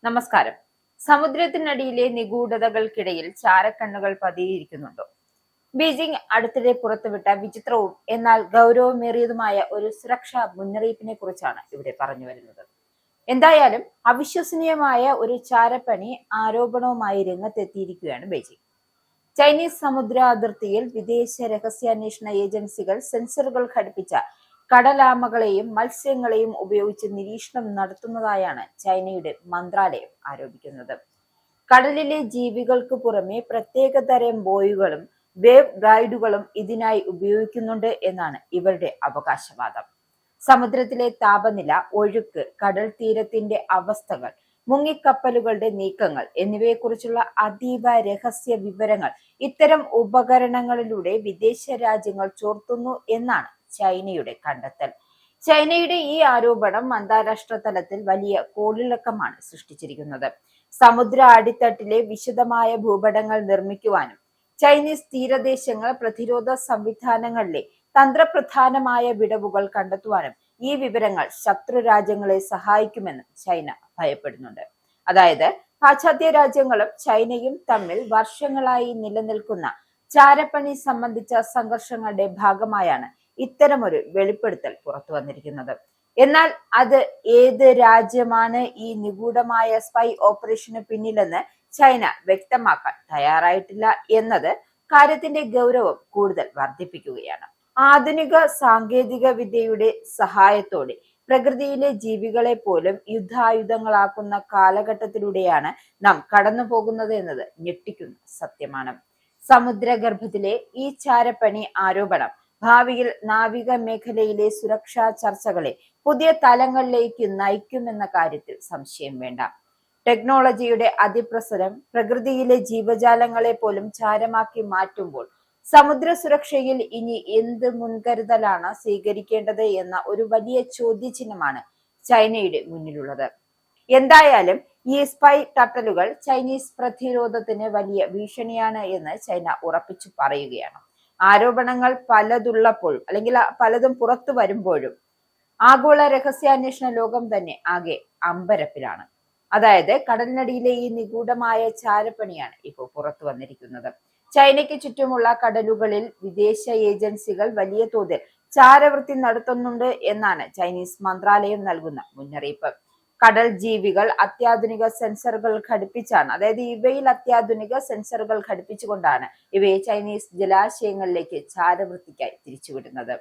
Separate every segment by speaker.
Speaker 1: നമസ്കാരം. സമുദ്രത്തിനടിയിലെ നിഗൂഢതകൾക്കിടയിൽ ചാരക്കണ്ണുകൾ പതിയിരിക്കുന്നുണ്ടോ? ബീജിംഗ് അടുത്തിടെ പുറത്തുവിട്ട വിചിത്രവും എന്നാൽ ഗൗരവമേറിയതുമായ ഒരു സുരക്ഷാ മുന്നറിയിപ്പിനെ കുറിച്ചാണ് ഇവിടെ പറഞ്ഞു വരുന്നത്. എന്തായാലും അവിശ്വസനീയമായ ഒരു ചാരപ്പണി ആരോപണവുമായി രംഗത്തെത്തിയിരിക്കുകയാണ് ബീജിംഗ്. ചൈനീസ് സമുദ്ര അതിർത്തിയിൽ വിദേശ രഹസ്യാന്വേഷണ ഏജൻസികൾ സെൻസറുകൾ ഘടിപ്പിച്ച കടലാമകളെയും മത്സ്യങ്ങളെയും ഉപയോഗിച്ച് നിരീക്ഷണം നടത്തുന്നതായാണ് ചൈനയുടെ മന്ത്രാലയം ആരോപിക്കുന്നത്. കടലിലെ ജീവികൾക്ക് പുറമെ പ്രത്യേകതരം ബോയികളും വേവ് ഗൈഡുകളും ഇതിനായി ഉപയോഗിക്കുന്നുണ്ട് എന്നാണ് ഇവരുടെ അവകാശവാദം. സമുദ്രത്തിലെ താപനില, ഒഴുക്ക്, കടൽ തീരത്തിന്റെ അവസ്ഥകൾ, മുങ്ങിക്കപ്പലുകളുടെ നീക്കങ്ങൾ എന്നിവയെക്കുറിച്ചുള്ള അതീവ രഹസ്യ വിവരങ്ങൾ ഇത്തരം ഉപകരണങ്ങളിലൂടെ വിദേശ രാജ്യങ്ങൾ ചോർത്തുന്നു എന്നാണ് ചൈനയുടെ കണ്ടെത്തൽ. ചൈനയുടെ ഈ ആരോപണം അന്താരാഷ്ട്ര തലത്തിൽ വലിയ കോളിളക്കമാണ് സൃഷ്ടിച്ചിരിക്കുന്നത്. സമുദ്ര അടിത്തട്ടിലെ വിശദമായ ഭൂപടങ്ങൾ നിർമ്മിക്കുവാനും ചൈനീസ് തീരദേശങ്ങൾ പ്രതിരോധ സംവിധാനങ്ങളിലെ തന്ത്രപ്രധാനമായ വിടവുകൾ കണ്ടെത്തുവാനും ഈ വിവരങ്ങൾ ശത്രു രാജ്യങ്ങളെ സഹായിക്കുമെന്ന് ചൈന ഭയപ്പെടുന്നുണ്ട്. അതായത് പാശ്ചാത്യ രാജ്യങ്ങളും ചൈനയും തമ്മിൽ വർഷങ്ങളായി നിലനിൽക്കുന്ന ചാരപ്പണി സംബന്ധിച്ച സംഘർഷങ്ങളുടെ ഭാഗമായാണ് ഇത്തരമൊരു വെളിപ്പെടുത്തൽ പുറത്തു വന്നിരിക്കുന്നത്. എന്നാൽ അത് ഏത് രാജ്യമാണ് ഈ നിഗൂഢമായ സ്പൈ ഓപ്പറേഷന് പിന്നിലെന്ന് ചൈന വ്യക്തമാക്കാൻ തയ്യാറായിട്ടില്ല എന്നത് കാര്യത്തിന്റെ ഗൗരവം കൂടുതൽ വർദ്ധിപ്പിക്കുകയാണ്. ആധുനിക സാങ്കേതിക വിദ്യയുടെ സഹായത്തോടെ പ്രകൃതിയിലെ ജീവികളെ പോലും യുദ്ധായുധങ്ങളാക്കുന്ന കാലഘട്ടത്തിലൂടെയാണ് നാം കടന്നു പോകുന്നത് എന്നത് ഞെട്ടിക്കുന്ന സത്യമാണ്. സമുദ്രഗർഭത്തിലെ ഈ ചാരപ്പണി ആരോപണം ഭാവിയിൽ നാവിക മേഖലയിലെ സുരക്ഷാ ചർച്ചകളെ പുതിയ തലങ്ങളിലേക്ക് നയിക്കുമെന്ന കാര്യത്തിൽ സംശയം വേണ്ട. ടെക്നോളജിയുടെ അതിപ്രസരം പ്രകൃതിയിലെ ജീവജാലങ്ങളെ പോലും ചാരമാക്കി മാറ്റുമ്പോൾ സമുദ്ര സുരക്ഷയിൽ ഇനി എന്ത് മുൻകരുതലാണ് സ്വീകരിക്കേണ്ടത് എന്ന ഒരു വലിയ ചോദ്യചിഹ്നമാണ് ചൈനയുടെ മുന്നിലുള്ളത്. എന്തായാലും ഈ സ്പൈ ടട്ടലുകൾ ചൈനീസ് പ്രതിരോധത്തിന് വലിയ ഭീഷണിയാണ് എന്ന് ചൈന ഉറപ്പിച്ചു പറയുകയാണ്. ആരോപണങ്ങൾ പലതുള്ളപ്പോഴും അല്ലെങ്കിൽ പലതും പുറത്തു വരുമ്പോഴും ആഗോള രഹസ്യാന്വേഷണ ലോകം തന്നെ ആകെ അമ്പരപ്പിലാണ്. അതായത് കടലിനടിയിലെ ഈ നിഗൂഢമായ ചാരപ്പണിയാണ് ഇപ്പോൾ പുറത്തു വന്നിരിക്കുന്നത്. ചൈനയ്ക്ക് ചുറ്റുമുള്ള കടലുകളിൽ വിദേശ ഏജൻസികൾ വലിയ തോതിൽ ചാരവൃത്തി നടത്തുന്നുണ്ട് എന്നാണ് ചൈനീസ് മന്ത്രാലയം നൽകുന്ന മുന്നറിയിപ്പ്. കടൽ ജീവികൾ അത്യാധുനിക സെൻസറുകൾ ഘടിപ്പിച്ചാണ്, അതായത് ഇവയിൽ അത്യാധുനിക സെൻസറുകൾ ഘടിപ്പിച്ചുകൊണ്ടാണ് ഇവയെ ചൈനീസ് ജലാശയങ്ങളിലേക്ക് ചാരവൃത്തിക്കായി തിരിച്ചുവിടുന്നത്.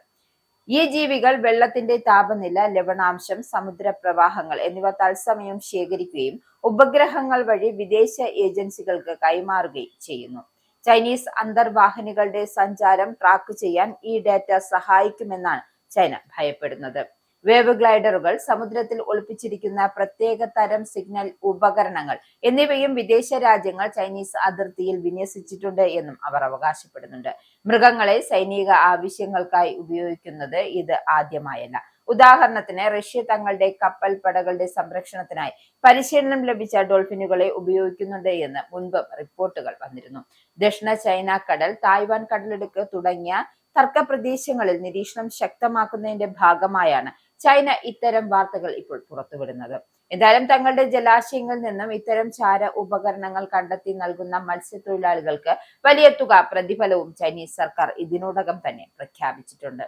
Speaker 1: ഈ ജീവികൾ വെള്ളത്തിന്റെ താപനില, ലവണാംശം, സമുദ്ര പ്രവാഹങ്ങൾ എന്നിവ തത്സമയം ശേഖരിക്കുകയും ഉപഗ്രഹങ്ങൾ വഴി വിദേശ ഏജൻസികൾക്ക് കൈമാറുകയും ചെയ്യുന്നു. ചൈനീസ് അന്തർവാഹിനികളുടെ സഞ്ചാരം ട്രാക്ക് ചെയ്യാൻ ഈ ഡാറ്റ സഹായിക്കുമെന്നാണ് ചൈന ഭയപ്പെടുന്നത്. വേവ് ഗ്ലൈഡറുകൾ, സമുദ്രത്തിൽ ഒളിപ്പിച്ചിരിക്കുന്ന പ്രത്യേക തരം സിഗ്നൽ ഉപകരണങ്ങൾ എന്നിവയും വിദേശ രാജ്യങ്ങൾ ചൈനീസ് അതിർത്തിയിൽ വിന്യസിച്ചിട്ടുണ്ട് എന്നും അവർ അവകാശപ്പെടുന്നുണ്ട്. മൃഗങ്ങളെ സൈനിക ആവശ്യങ്ങൾക്കായി ഉപയോഗിക്കുന്നത് ഇത് ആദ്യമായല്ല. ഉദാഹരണത്തിന് റഷ്യ തങ്ങളുടെ കപ്പൽ പടകളുടെ സംരക്ഷണത്തിനായി പരിശീലനം ലഭിച്ച ഡോൾഫിനുകളെ ഉപയോഗിക്കുന്നുണ്ട് എന്ന് മുൻപ് റിപ്പോർട്ടുകൾ വന്നിരുന്നു. ദക്ഷിണ ചൈന കടൽ, തായ്വാൻ കടലിടുക്ക് തുടങ്ങിയ തർക്ക പ്രദേശങ്ങളിൽ നിരീക്ഷണം ശക്തമാക്കുന്നതിന്റെ ഭാഗമായാണ് ചൈന ഇത്തരം വാർത്തകൾ ഇപ്പോൾ പുറത്തുവിടുന്നത്. എന്തായാലും തങ്ങളുടെ ജലാശയങ്ങളിൽ നിന്നും ഇത്തരം ചാര ഉപകരണങ്ങൾ കണ്ടെത്തി നൽകുന്ന മത്സ്യത്തൊഴിലാളികൾക്ക് വലിയ തുക പ്രതിഫലവും ചൈനീസ് സർക്കാർ ഇതിനോടകം തന്നെ പ്രഖ്യാപിച്ചിട്ടുണ്ട്.